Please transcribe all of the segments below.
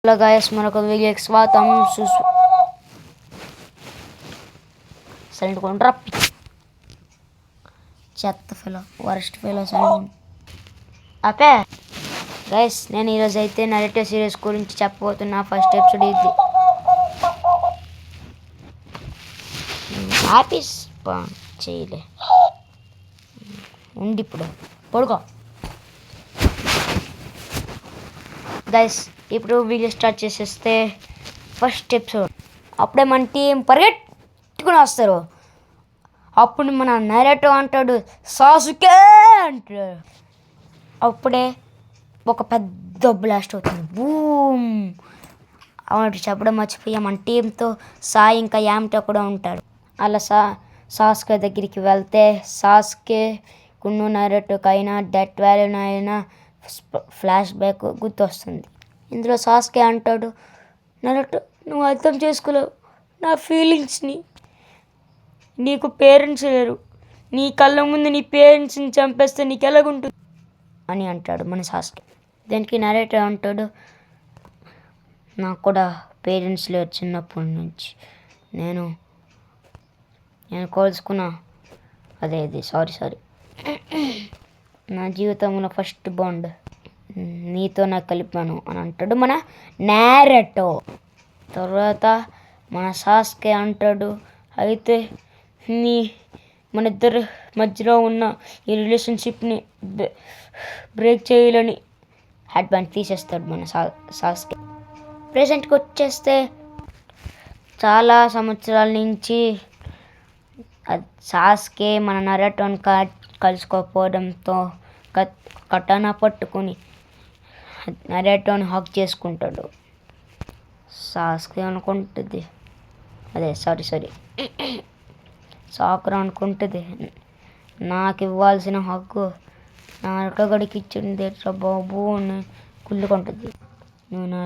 Hello guys, మరొక వీడియోకి స్వాగతం. సైలెంట్ కొండ్రా చెత్త ఫెలో, వరస్ట్ ఫెలో. సైలెంట్ అపే. గైస్, నేను ఈరోజు అయితే నరేటివ్ సిరీస్ గురించి చెప్పబోతున్నా. ఫస్ట్ ఎపిసోడ్ ఇది. ఆపీస్ చేయలే ఉండి ఇప్పుడు పడుకో. గైస్, ఇప్పుడు వీడియో స్టార్ట్ చేసేస్తే ఫస్ట్ ఎపిసోడ్. అప్పుడే మన టీం పరిగెట్టుకుని వస్తారు. అప్పుడు మన నరేటో అంటాడు, సాసుకే అంటాడు. అప్పుడే ఒక పెద్ద బ్లాస్ట్ అవుతుంది. బూమ్. అవును, చెప్పడం మర్చిపోయా, మన టీంతో సాయి ఇంకా యామిటో కూడా ఉంటాడు. అలా సాస్కే దగ్గరికి వెళ్తే సాస్కే కున్ను నరేటోకైనా డెత్ వ్యాలీనైనా ఫ్లాష్ బ్యాక్ గుర్తొస్తుంది. ఇందులో సాస్కే అంటాడు, నరేటో నువ్వు అర్థం చేసుకోలేవు నా ఫీలింగ్స్ని. నీకు పేరెంట్స్ లేరు, నీ కళ్ళ ముందు నీ పేరెంట్స్ని చంపేస్తే నీకు ఎలాగుంటుంది అని అంటాడు మన సాస్కే. దానికి నరేటో అంటాడు, నాకు కూడా పేరెంట్స్ లేరు చిన్నప్పటి నుంచి. నేను కోల్చుకున్న అదే సారీ నా జీవితంలో ఫస్ట్ బాండ్ నీతో నాకు కలిపాను అని అంటాడు మన నరేటో. తర్వాత మన సాస్కే అంటాడు, అయితే మన ఇద్దరి మధ్యలో ఉన్న ఈ రిలేషన్షిప్ని బ్రేక్ చేయాలని హెడ్ బ్యాండ్ తీసేస్తాడు మన సాస్కే. ప్రెజెంట్కి వచ్చేస్తే చాలా సంవత్సరాల నుంచి సాస్కే మన నరేటోని కలుసుకోకపోవడంతో కటానా పట్టుకుని నరేటోని హక్ చేసుకుంటాడు. సాస్కే అనుకుంటుంది, సాకురా అనుకుంటుంది, నాకు ఇవ్వాల్సిన హక్కు నా నరకగడికి ఇచ్చింది బాబు అని కుళ్ళుకుంటుంది. నువ్వు నా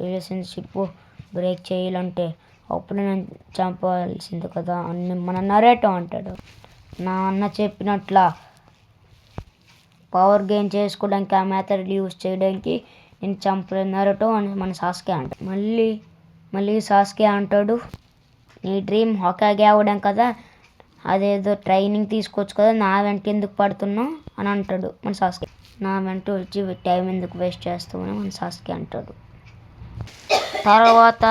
రిలేషన్షిప్ బ్రేక్ చేయాలంటే అప్పుడు నేను చంపాల్సింది కదా అని మన నరేటో అంటాడు. నా అన్న చెప్పినట్ల పవర్ గెయిన్ చేసుకోవడానికి ఆ మెథడ్ యూజ్ చేయడానికి నేను చంపలేదు నరేటో అని మన సాస్కే అంటాడు. మళ్ళీ సాస్కే అంటాడు, నీ డ్రీమ్ హోకాగే అవ్వడం కదా, అదేదో ట్రైనింగ్ తీసుకోవచ్చు కదా, నా వెంట ఎందుకు పడుతున్నావు అని అంటాడు మన సాస్కే. నా వెంట వచ్చి టైం ఎందుకు వేస్ట్ చేస్తామని మన సాస్కే అంటాడు. తర్వాత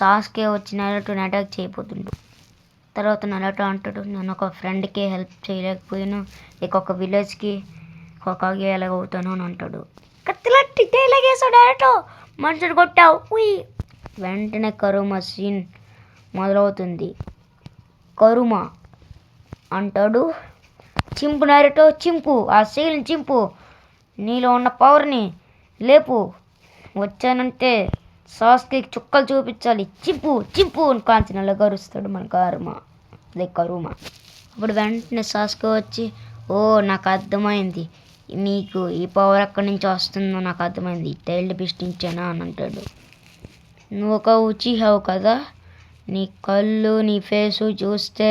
సాస్కే వచ్చి నరేటోని అటాక్ చేయబోతుండు. తర్వాత నరేటో అంటాడు, నేను ఒక ఫ్రెండ్కి హెల్ప్ చేయలేకపోయాను, ఇక ఒక విలేజ్కి హోకాగే ఎలాగవుతాను అని అంటాడు. కత్తిలట్టి తేలాగేసాడు నరేటో, మనుషుడు కొట్టావు. వెంటనే కరుమా సీన్ మొదలవుతుంది. కరుమా అంటాడు, చింపు నరేటో, చింపు, ఆ సీల్ని చింపు, నీలో ఉన్న పవర్ని లేపు, వచ్చానంటే సాస్కేకి చుక్కలు చూపించాలి, చింపు అని కాంచనలో గరుస్తాడు మన కరుమా. అప్పుడు వెంటనే సాస్కే వచ్చి, ఓ నాకు అర్థమైంది, నీకు ఈ పవర్ ఎక్కడి నుంచి వస్తుందో నాకు అర్థమైంది, టైల్డ్ బీస్ట్ నుంచేనా అని అంటాడు. నువ్వు ఒక ఉచిహావు కదా, నీ కళ్ళు నీ ఫేసు చూస్తే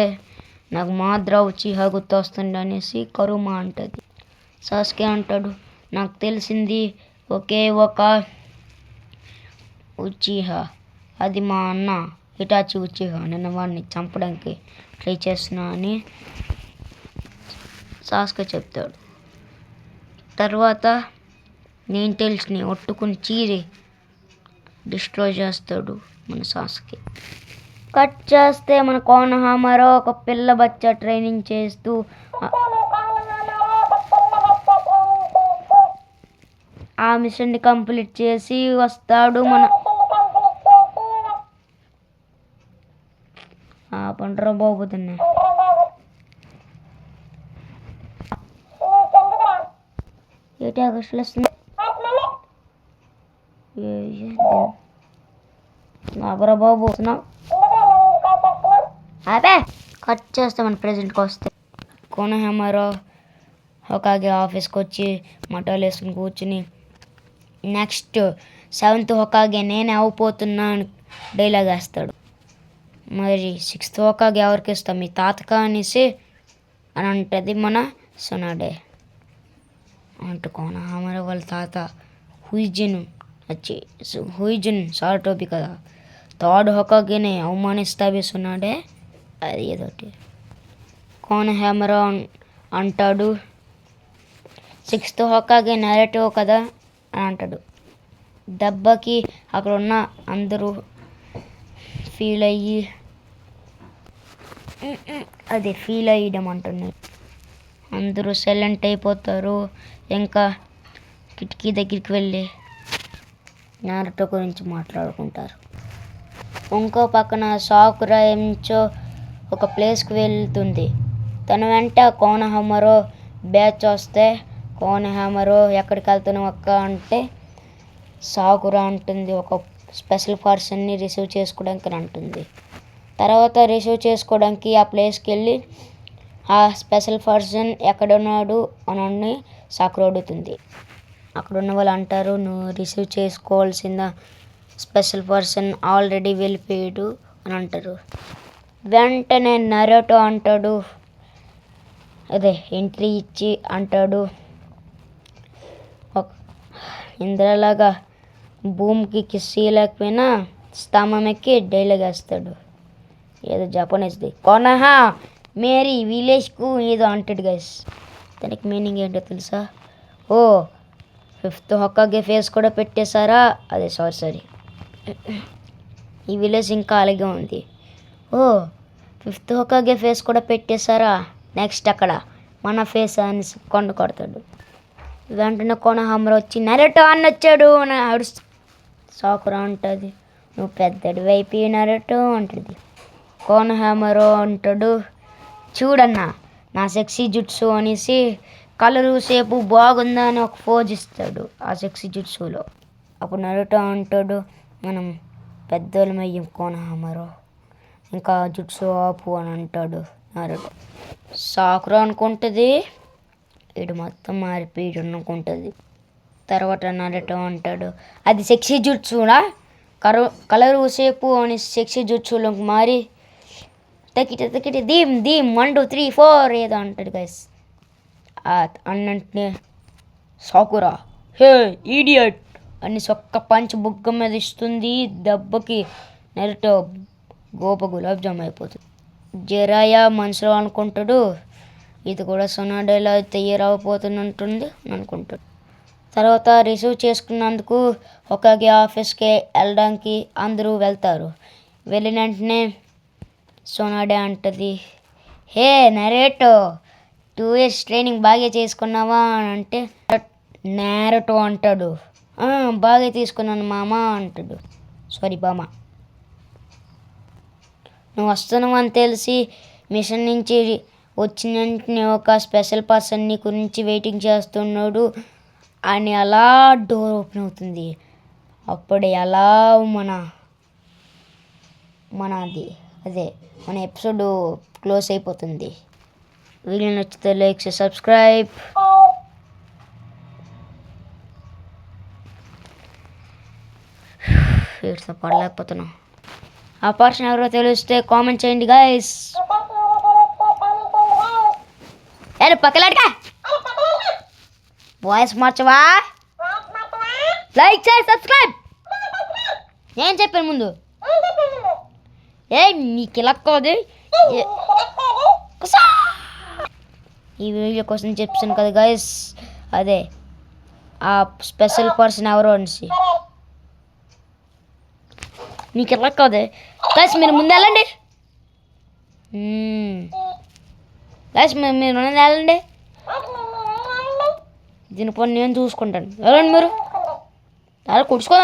నాకు మాత్రం ఉచిహా గుర్తొస్తుంది అనేసి కరుమా అంటుంది. సాస్కే అంటాడు, నాకు తెలిసింది ఒకే ఒక ఉచిహా, అది మా అన్న ఇటాచి ఉచిహా, నేను వాడిని చంపడానికి ట్రై చేస్తున్నా అని సాస్కే చెప్తాడు. తర్వాత నేను తెలిసిని ఒట్టుకుని చీరి డిస్ట్రాయ్ చేస్తాడు మన సాస్కే. కట్ చేస్తే మన కోనహామరో ఒక పిల్ల బచ్చా ట్రైనింగ్ చేస్తూ ఆ మిషన్ని కంప్లీట్ చేసి వస్తాడు మన పండ్ర బాబుతున్నా. ఏటి ఆగస్టులో వస్తుంది బాబు. అదే కట్ చేస్తే మన ప్రెజెంట్కి వస్తే కోనహామరో హోకాగే ఆఫీస్కి వచ్చి మటాలు వేసుకుని కూర్చుని, నెక్స్ట్ 7th హోకాగే నేనే అవ్వబోతున్నా అని డైలాగ్ వేస్తాడు. మరి 6th హోకాగే ఎవరికి ఇస్తాం, మీ తాతక అనేసి అని అంటుంది మన సునాడే. అంటుకోన హామరో వాళ్ళ తాత హుయిజిన్ వచ్చి హుయిజున్ సారటోపి కదా థర్డ్ హొకాగేని అవమానిస్తా వేస్తున్నాడే అది ఏదోటి కోన్ హ్యామరా అంటాడు. సిక్స్త్ హొకాగే నెరేటో కదా అని అంటాడు. దెబ్బకి అక్కడ ఉన్న అందరూ ఫీల్ అయ్యడం అంటున్నారు. అందరూ సైలెంట్ అయిపోతారు. ఇంకా కిటికీ దగ్గరికి వెళ్ళి నారుటో గురించి మాట్లాడుకుంటారు. ఇంకో పక్కన సాకురా ఎంచో ఒక ప్లేస్కి వెళ్తుంది. తన వెంట కోనహమరో బ్యాచ్ వస్తే కోనహమరో ఎక్కడికి వెళ్తున్నావు అక్క అంటే సాకురా అంటుంది ఒక స్పెషల్ పర్సన్ని రిసీవ్ చేసుకోవడానికి అంటుంది. తర్వాత రిసీవ్ చేసుకోవడానికి ఆ ప్లేస్కి వెళ్ళి ఆ స్పెషల్ పర్సన్ ఎక్కడున్నాడు అని సాకురా అడుగుతుంది. అక్కడ ఉన్న వాళ్ళు అంటారు నువ్వు రిసీవ్ చేసుకోవాల్సిన స్పెషల్ పర్సన్ ఆల్రెడీ వెళ్ళిపోయాడు అని అంటారు. వెంటనే నరేటో అంటాడు ఎంట్రీ ఇచ్చి అంటాడు ఇంద్రలాగా భూమికి కిస్ చేయలేకపోయినా స్తంభం ఎక్కి డైలాగ్ వేస్తాడు. ఏదో జపనీస్ది కొనహా మేరీ విలేజ్కు ఏదో అంటాడు గైస్. దానికి మీనింగ్ ఏంటో తెలుసా? ఓ ఫిఫ్త్ హొకాగే ఫేస్ కూడా పెట్టేశారా? అదే సారీ ఈ విలేజ్ ఇంకా అలాగే ఉంది. ఓ ఫిఫ్త్ హొకాగే ఫేస్ కూడా పెట్టేశారా? నెక్స్ట్ అక్కడ మన ఫేస్ అని కొండ కొడతాడు. వెంటనే కోనహమర వచ్చి నరేటో అన్న వచ్చాడు అని అడుస్తూ సాకురా అంటుంది నువ్వు పెద్దడి వైపు నరేటో అంటుంది. కోనహమరో అంటాడు చూడన్నా నా సెక్సీ జుట్సు అనేసి కలరు సేపు బాగుందా అని ఒక పోజ్ ఇస్తాడు ఆ సెక్సీ జుట్సులో. అప్పుడు నరేటో అంటాడు మనం పెద్దోళ్ళమయ్యం కోనహమరో ఇంకా జుట్సు ఆపు అని అంటాడు నరేటో. సాకురా అనుకుంటుంది వీడు మొత్తం మారిపోయి అనుకుంటుంది. తర్వాత నరేటో అంటాడు అది సెక్సీ జుట్సునా కలరు సేపు అని సెక్సీ జుట్సులోకి మారి తక్కిటి దీమ్ 1 2 3 4 ఏదో అంటాడు గైస్. అన్నంటే సాకురా హే ఈడియట్ అని ఒక్క పంచ్ బుగ్గ మీద ఇస్తుంది. దెబ్బకి నరేటో గులాబ్ జామ్ అయిపోతుంది. జరాయా మనసులో అనుకుంటాడు ఇది కూడా సొనాడేలా తయారవబోతున్నట్టుంది అనుకుంటాడు. తర్వాత రిసీవ్ చేసుకున్నందుకు హొకాగే ఆఫీస్కి వెళ్ళడానికి అందరూ వెళ్తారు. వెళ్ళిన వెంటనే సొనాడే అంటుంది హే నరేటో 2 years ట్రైనింగ్ బాగా చేసుకున్నావా అని అంటే నరేటో అంటాడు బాగా తీసుకున్నాను మామ అంటాడు. సారీ బామ. నువ్వు వస్తున్నావు అని తెలిసి మిషన్ నుంచి వచ్చిన వెంటనే ఒక స్పెషల్ పర్సన్ నీ గురించి వెయిటింగ్ చేస్తున్నాడు అని అలా డోర్ ఓపెన్ అవుతుంది. అప్పుడు ఎలా మన ఎపిసోడ్ క్లోజ్ అయిపోతుంది. వీడియో నచ్చితే లైక్ సబ్స్క్రైబ్. పడలేకపోతున్నాం. ఆ పర్సన్ ఎవరో తెలిస్తే కామెంట్ చేయండి గైస్. పక్కలాడక వాయిస్ మార్చవా? లైక్ చేయి సబ్స్క్రైబ్. ఏం చెప్పాను ముందు నీకు ఇలా కాదు ఈ వీడియో కోసం చెప్తాను కదా గైస్. అదే ఆ స్పెషల్ పర్సన్ ఎవరో అనేసి మీకు ఎలా కాదు గైస్ మీరు ముందు వెళ్ళండి గైస్ మీరు ముందు వెళ్ళండి. దీని పని నేను చూసుకుంటాను. వెళ్ళండి మీరు అలా కుడుచుకో.